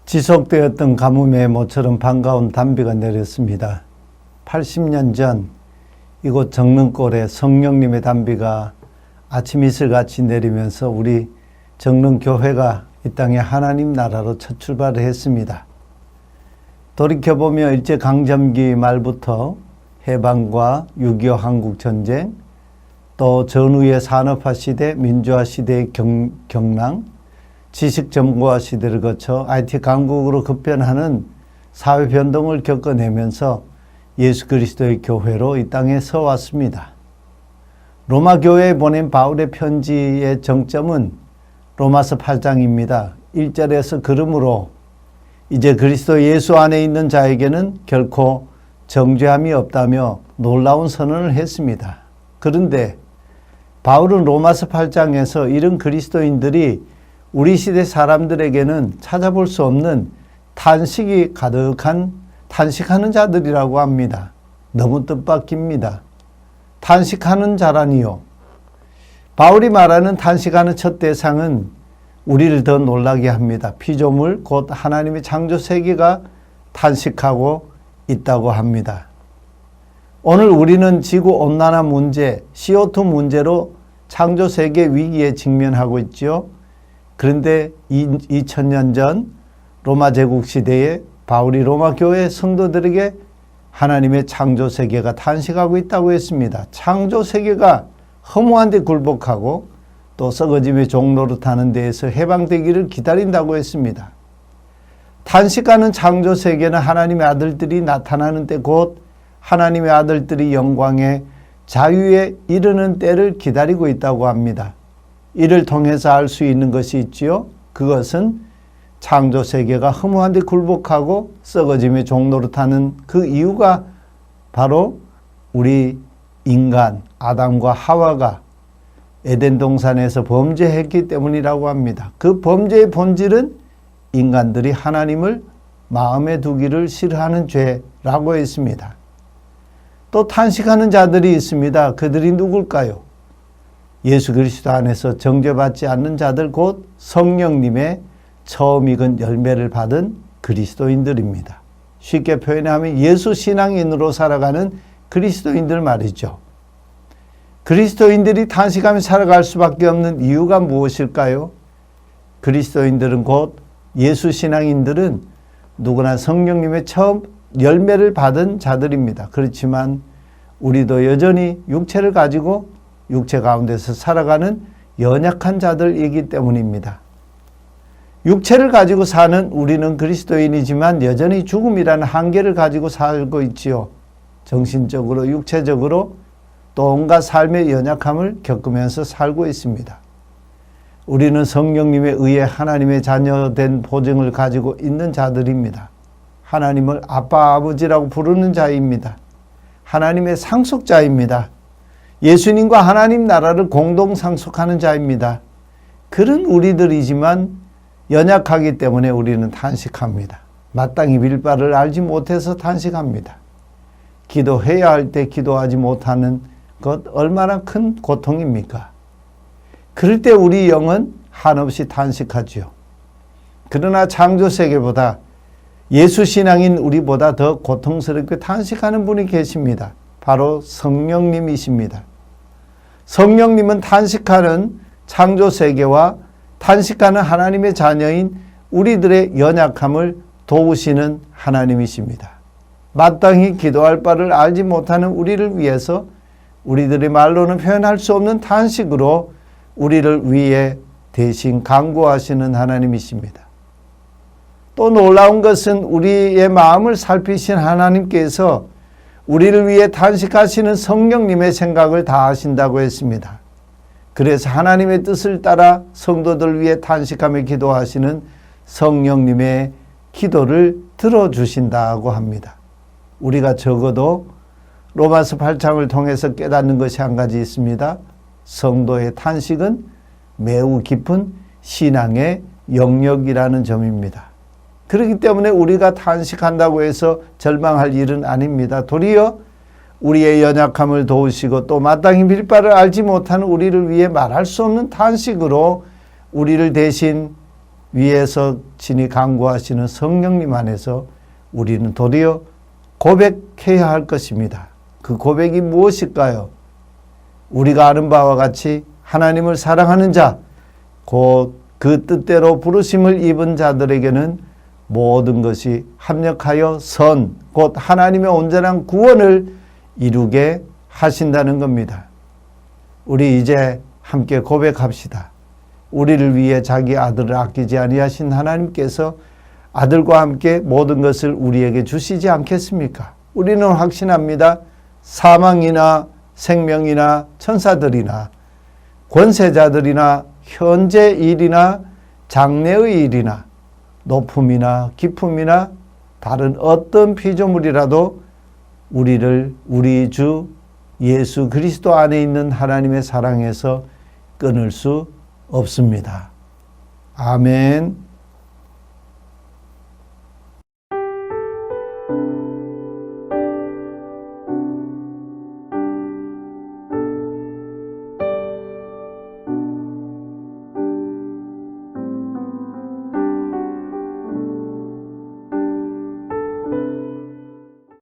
지속되었던 가뭄의 모처럼 반가운 단비가 내렸습니다. 80년 전 이곳 정릉골에 성령님의 단비가 아침 이슬같이 내리면서 우리 정릉교회가 이 땅에 하나님 나라로 첫 출발을 했습니다. 돌이켜보며 일제강점기 말부터 해방과 6.25 한국전쟁, 또 전후의 산업화 시대, 민주화 시대의 경랑, 지식정보화 시대를 거쳐 IT 강국으로 급변하는 사회 변동을 겪어내면서 예수 그리스도의 교회로 이 땅에 서왔습니다. 로마 교회에 보낸 바울의 편지의 정점은 로마서 8장입니다. 1절에서 그러므로 이제 그리스도 예수 안에 있는 자에게는 결코 정죄함이 없다며 놀라운 선언을 했습니다. 그런데 바울은 로마서 8장에서 이런 그리스도인들이 우리 시대 사람들에게는 찾아볼 수 없는 탄식이 가득한 탄식하는 자들이라고 합니다. 너무 뜻밖입니다. 탄식하는 자라니요. 바울이 말하는 탄식하는 첫 대상은 우리를 더 놀라게 합니다. 피조물 곧 하나님의 창조 세계가 탄식하고 있다고 합니다. 오늘 우리는 지구온난화 문제, CO2 문제로 창조 세계 위기에 직면하고 있죠. 그런데 2000년 전 로마 제국 시대에 바울이 로마 교회 성도들에게 하나님의 창조 세계가 탄식하고 있다고 했습니다. 창조 세계가 허무한 데 굴복하고 또 썩어짐의 종로로 타는 데에서 해방되기를 기다린다고 했습니다. 탄식하는 창조 세계는 하나님의 아들들이 나타나는 때 곧 하나님의 아들들이 영광의 자유에 이르는 때를 기다리고 있다고 합니다. 이를 통해서 알 수 있는 것이 있지요. 그것은 창조 세계가 허무한 데 굴복하고 썩어짐의 종로로 타는 그 이유가 바로 우리 인간 아담과 하와가 에덴 동산에서 범죄했기 때문이라고 합니다. 그 범죄의 본질은 인간들이 하나님을 마음에 두기를 싫어하는 죄라고 했습니다. 또 탄식하는 자들이 있습니다. 그들이 누굴까요? 예수 그리스도 안에서 정죄받지 않는 자들 곧 성령님의 처음 익은 열매를 받은 그리스도인들입니다. 쉽게 표현하면 예수 신앙인으로 살아가는 그리스도인들 말이죠. 그리스도인들이 탄식하며 살아갈 수밖에 없는 이유가 무엇일까요? 그리스도인들은 곧 예수 신앙인들은 누구나 성령님의 처음 열매를 받은 자들입니다. 그렇지만 우리도 여전히 육체를 가지고 육체 가운데서 살아가는 연약한 자들이기 때문입니다. 육체를 가지고 사는 우리는 그리스도인이지만 여전히 죽음이라는 한계를 가지고 살고 있지요. 정신적으로, 육체적으로 또 온갖 삶의 연약함을 겪으면서 살고 있습니다. 우리는 성령님에 의해 하나님의 자녀된 보증을 가지고 있는 자들입니다. 하나님을 아빠, 아버지라고 부르는 자입니다. 하나님의 상속자입니다. 예수님과 하나님 나라를 공동 상속하는 자입니다. 그런 우리들이지만 연약하기 때문에 우리는 탄식합니다. 마땅히 빌 바를 알지 못해서 탄식합니다. 기도해야 할 때 기도하지 못하는 것 얼마나 큰 고통입니까? 그럴 때 우리 영은 한없이 탄식하지요. 그러나 창조세계보다 예수 신앙인 우리보다 더 고통스럽게 탄식하는 분이 계십니다. 바로 성령님이십니다. 성령님은 탄식하는 창조세계와 탄식하는 하나님의 자녀인 우리들의 연약함을 도우시는 하나님이십니다. 마땅히 기도할 바를 알지 못하는 우리를 위해서 우리들의 말로는 표현할 수 없는 탄식으로 우리를 위해 대신 간구하시는 하나님이십니다. 또 놀라운 것은 우리의 마음을 살피신 하나님께서 우리를 위해 탄식하시는 성령님의 생각을 다 하신다고 했습니다. 그래서 하나님의 뜻을 따라 성도들 위해 탄식하며 기도하시는 성령님의 기도를 들어주신다고 합니다. 우리가 적어도 로마서 8장을 통해서 깨닫는 것이 한 가지 있습니다. 성도의 탄식은 매우 깊은 신앙의 영역이라는 점입니다. 그렇기 때문에 우리가 탄식한다고 해서 절망할 일은 아닙니다. 도리어 우리의 연약함을 도우시고 또 마땅히 빌 바를 알지 못하는 우리를 위해 말할 수 없는 탄식으로 우리를 대신 위에서 친히 강구하시는 성령님 안에서 우리는 도리어 고백해야 할 것입니다. 그 고백이 무엇일까요? 우리가 아는 바와 같이 하나님을 사랑하는 자, 곧 그 뜻대로 부르심을 입은 자들에게는 모든 것이 합력하여 선, 곧 하나님의 온전한 구원을 이루게 하신다는 겁니다. 우리 이제 함께 고백합시다. 우리를 위해 자기 아들을 아끼지 아니하신 하나님께서 아들과 함께 모든 것을 우리에게 주시지 않겠습니까? 우리는 확신합니다. 사망이나 생명이나 천사들이나 권세자들이나 현재 일이나 장래의 일이나 높음이나 깊음이나 다른 어떤 피조물이라도 우리를 우리 주 예수 그리스도 안에 있는 하나님의 사랑에서 끊을 수 없습니다. 아멘.